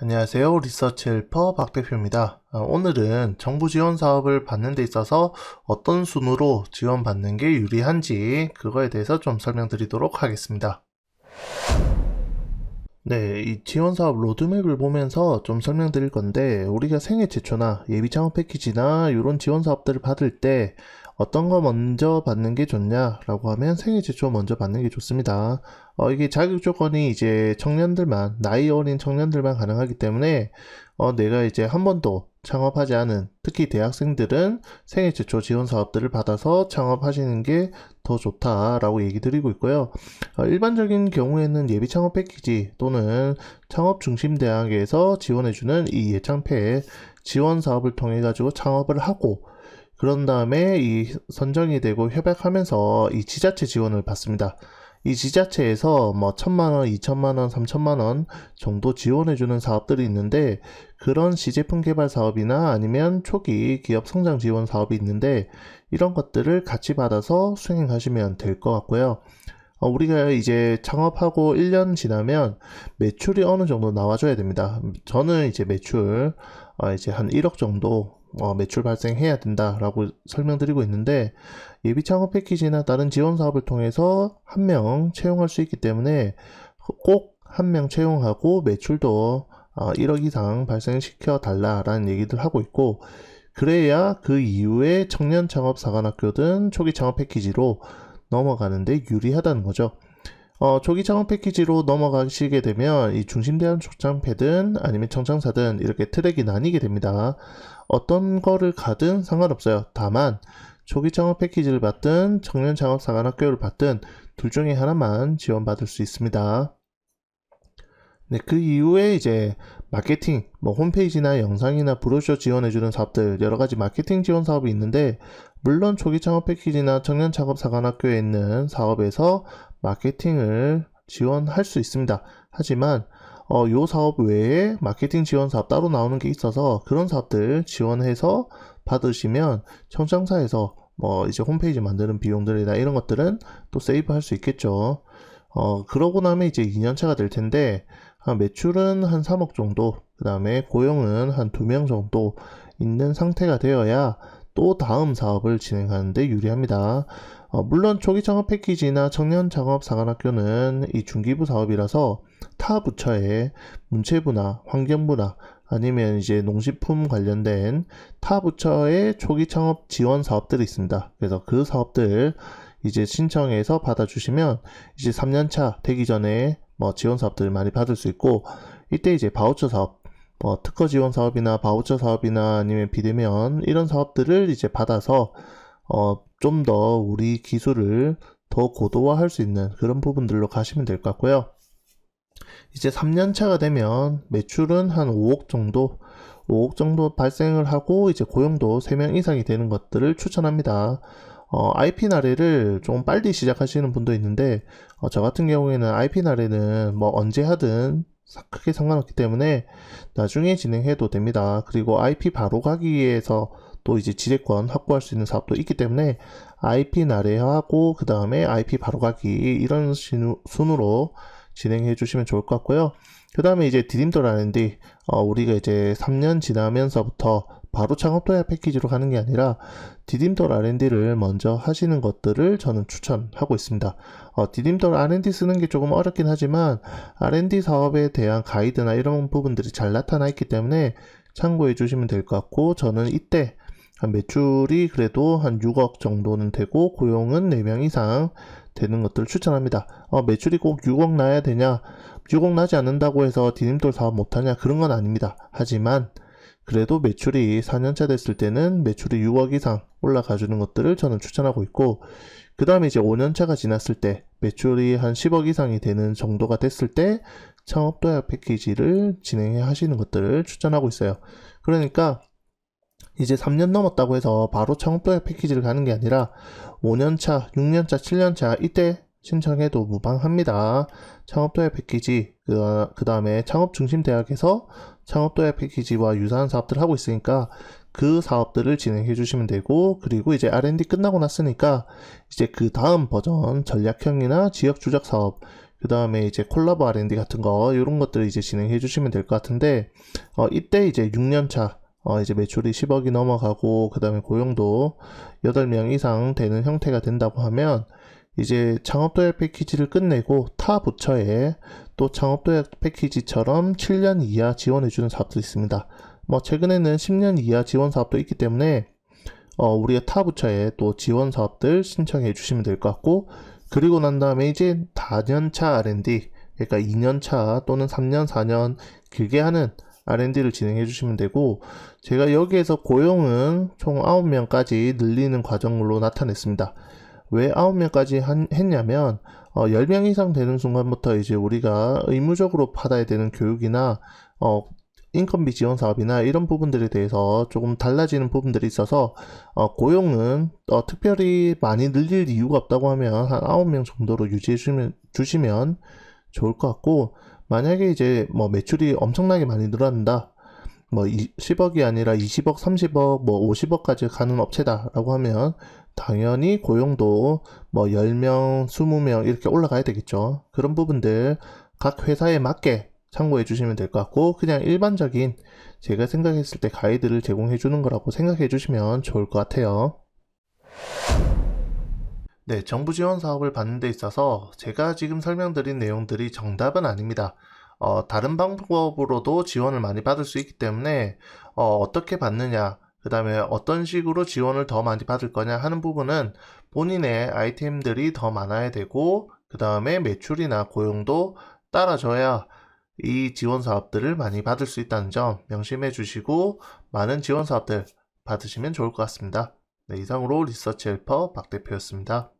안녕하세요. 리서치 헬퍼 박 대표입니다. 오늘은 정부 지원 사업을 받는 데 있어서 어떤 순으로 지원받는 게 유리한지 그거에 대해서 좀 설명드리도록 하겠습니다. 네, 이 지원 사업 로드맵을 보면서 좀 설명드릴 건데, 우리가 생애 최초나 예비 창업 패키지나 이런 지원 사업들을 받을 때 어떤 거 먼저 받는 게 좋냐라고 하면 생애 최초 먼저 받는 게 좋습니다. 이게 자격 조건이 이제 청년들만, 나이 어린 청년들만 가능하기 때문에 내가 이제 한 번도 창업하지 않은, 특히 대학생들은 생애 최초 지원 사업들을 받아서 창업하시는 게 더 좋다라고 얘기 드리고 있고요. 일반적인 경우에는 예비 창업 패키지 또는 창업 중심 대학에서 지원해주는 이 예창패 지원 사업을 통해 가지고 창업을 하고, 그런 다음에 이 선정이 되고 협약하면서 이 지자체 지원을 받습니다. 이 지자체에서 뭐 1,000만원, 2,000만원, 3,000만원 정도 지원해주는 사업들이 있는데, 그런 시제품 개발 사업이나 아니면 초기 기업 성장 지원 사업이 있는데, 이런 것들을 같이 받아서 수행하시면 될 것 같고요. 우리가 이제 창업하고 1년 지나면 매출이 어느 정도 나와줘야 됩니다. 저는 이제 매출 이제 한 1억 정도 매출 발생해야 된다라고 설명드리고 있는데, 예비 창업 패키지나 다른 지원 사업을 통해서 한 명 채용할 수 있기 때문에 꼭 한 명 채용하고 매출도 1억 이상 발생시켜 달라라는 얘기들 하고 있고, 그래야 그 이후에 청년 창업 사관학교든 초기 창업 패키지로 넘어가는데 유리하다는 거죠. 초기 창업 패키지로 넘어가시게 되면 이 중심대학 초창패든 아니면 청창사든 이렇게 트랙이 나뉘게 됩니다. 어떤 거를 가든 상관없어요. 다만 초기 창업 패키지를 받든 청년 창업 사관학교를 받든 둘 중에 하나만 지원받을 수 있습니다. 네, 그 이후에 이제 마케팅, 뭐 홈페이지나 영상이나 브로셔 지원해주는 사업들, 여러 가지 마케팅 지원 사업이 있는데, 물론 초기 창업 패키지나 청년 창업 사관학교에 있는 사업에서 마케팅을 지원할 수 있습니다. 하지만 요 사업 외에 마케팅 지원 사업 따로 나오는 게 있어서 그런 사업들 지원해서 받으시면 청창사에서 뭐 이제 홈페이지 만드는 비용들이나 이런 것들은 또 세이브 할 수 있겠죠. 그러고 나면 이제 2년차가 될 텐데, 매출은 한 3억 정도, 그 다음에 고용은 한 2명 정도 있는 상태가 되어야 또 다음 사업을 진행하는데 유리합니다. 물론 초기 창업 패키지나 청년 창업 사관학교는 이 중기부 사업이라서 타 부처의 문체부나 환경부나 아니면 이제 농식품 관련된 타 부처의 초기 창업 지원 사업들이 있습니다. 그래서 그 사업들 이제 신청해서 받아주시면 이제 3년차 되기 전에 뭐 지원 사업들 많이 받을 수 있고, 이때 이제 바우처 사업, 특허 지원 사업이나 바우처 사업이나 아니면 비대면 이런 사업들을 이제 받아서 좀 더 우리 기술을 더 고도화할 수 있는 그런 부분들로 가시면 될 것 같고요. 이제 3년차가 되면 매출은 한 5억 정도 발생을 하고 이제 고용도 3명 이상이 되는 것들을 추천합니다. IP 나래를 좀 빨리 시작하시는 분도 있는데, 저 같은 경우에는 IP 나래는 뭐 언제 하든 크게 상관없기 때문에 나중에 진행해도 됩니다. 그리고 IP 바로 가기에서 또 이제 지재권 확보할 수 있는 사업도 있기 때문에 IP 나래하고 그 다음에 IP 바로 가기 이런 순으로 진행해 주시면 좋을 것 같고요. 그 다음에 이제 디딤돌 R&D, 우리가 이제 3년 지나면서부터 바로 창업 도약 패키지로 가는 게 아니라 디딤돌 R&D를 먼저 하시는 것들을 저는 추천하고 있습니다. 디딤돌 R&D 쓰는 게 조금 어렵긴 하지만 R&D 사업에 대한 가이드나 이런 부분들이 잘 나타나 있기 때문에 참고해 주시면 될 것 같고, 저는 이때 매출이 그래도 한 6억 정도는 되고 고용은 4명 이상 되는 것들을 추천합니다. 매출이 꼭 6억 나야 되냐, 6억 나지 않는다고 해서 디딤돌 사업 못하냐, 그런 건 아닙니다. 하지만 그래도 매출이 4년차 됐을 때는 매출이 6억 이상 올라가 주는 것들을 저는 추천하고 있고, 그 다음에 이제 5년차가 지났을 때 매출이 한 10억 이상이 되는 정도가 됐을 때 창업 도약 패키지를 진행해 하시는 것들을 추천하고 있어요. 그러니까 이제 3년 넘었다고 해서 바로 창업 도약 패키지를 가는 게 아니라 5년차, 6년차, 7년차 이때 신청해도 무방합니다. 창업도약 패키지, 그 다음에 창업중심대학에서 창업도약 패키지와 유사한 사업들을 하고 있으니까 그 사업들을 진행해 주시면 되고, 그리고 이제 R&D 끝나고 났으니까 이제 그 다음 버전 전략형이나 지역 주작 사업, 그 다음에 이제 콜라보 R&D 같은 거, 이런 것들을 이제 진행해 주시면 될 것 같은데, 이때 이제 6년차, 이제 매출이 10억이 넘어가고, 그 다음에 고용도 8명 이상 되는 형태가 된다고 하면, 이제 창업도약 패키지를 끝내고 타 부처에 또 창업도약 패키지처럼 7년 이하 지원해주는 사업도 있습니다. 뭐 최근에는 10년 이하 지원 사업도 있기 때문에 우리가 타 부처에 또 지원 사업들 신청해 주시면 될 것 같고, 그리고 난 다음에 이제 다년차 R&D, 그러니까 2년차 또는 3년, 4년 길게 하는 R&D를 진행해 주시면 되고, 제가 여기에서 고용은 총 9명까지 늘리는 과정으로 나타냈습니다. 왜 9명까지 했냐면 10명 이상 되는 순간부터 이제 우리가 의무적으로 받아야 되는 교육이나 인건비 지원 사업이나 이런 부분들에 대해서 조금 달라지는 부분들이 있어서 고용은 특별히 많이 늘릴 이유가 없다고 하면 한 9명 정도로 유지해 주시면 좋을 것 같고, 만약에 이제 뭐 매출이 엄청나게 많이 늘어난다, 뭐 10억이 아니라 20억, 30억, 뭐 50억까지 가는 업체다라고 하면 당연히 고용도 뭐 10명, 20명 이렇게 올라가야 되겠죠. 그런 부분들 각 회사에 맞게 참고해 주시면 될 것 같고, 그냥 일반적인 제가 생각했을 때 가이드를 제공해 주는 거라고 생각해 주시면 좋을 것 같아요. 네, 정부 지원 사업을 받는 데 있어서 제가 지금 설명드린 내용들이 정답은 아닙니다. 다른 방법으로도 지원을 많이 받을 수 있기 때문에 어떻게 받느냐, 그 다음에 어떤 식으로 지원을 더 많이 받을 거냐 하는 부분은 본인의 아이템들이 더 많아야 되고, 그 다음에 매출이나 고용도 따라줘야 이 지원 사업들을 많이 받을 수 있다는 점 명심해 주시고, 많은 지원 사업들 받으시면 좋을 것 같습니다. 네, 이상으로 리서치 헬퍼 박 대표였습니다.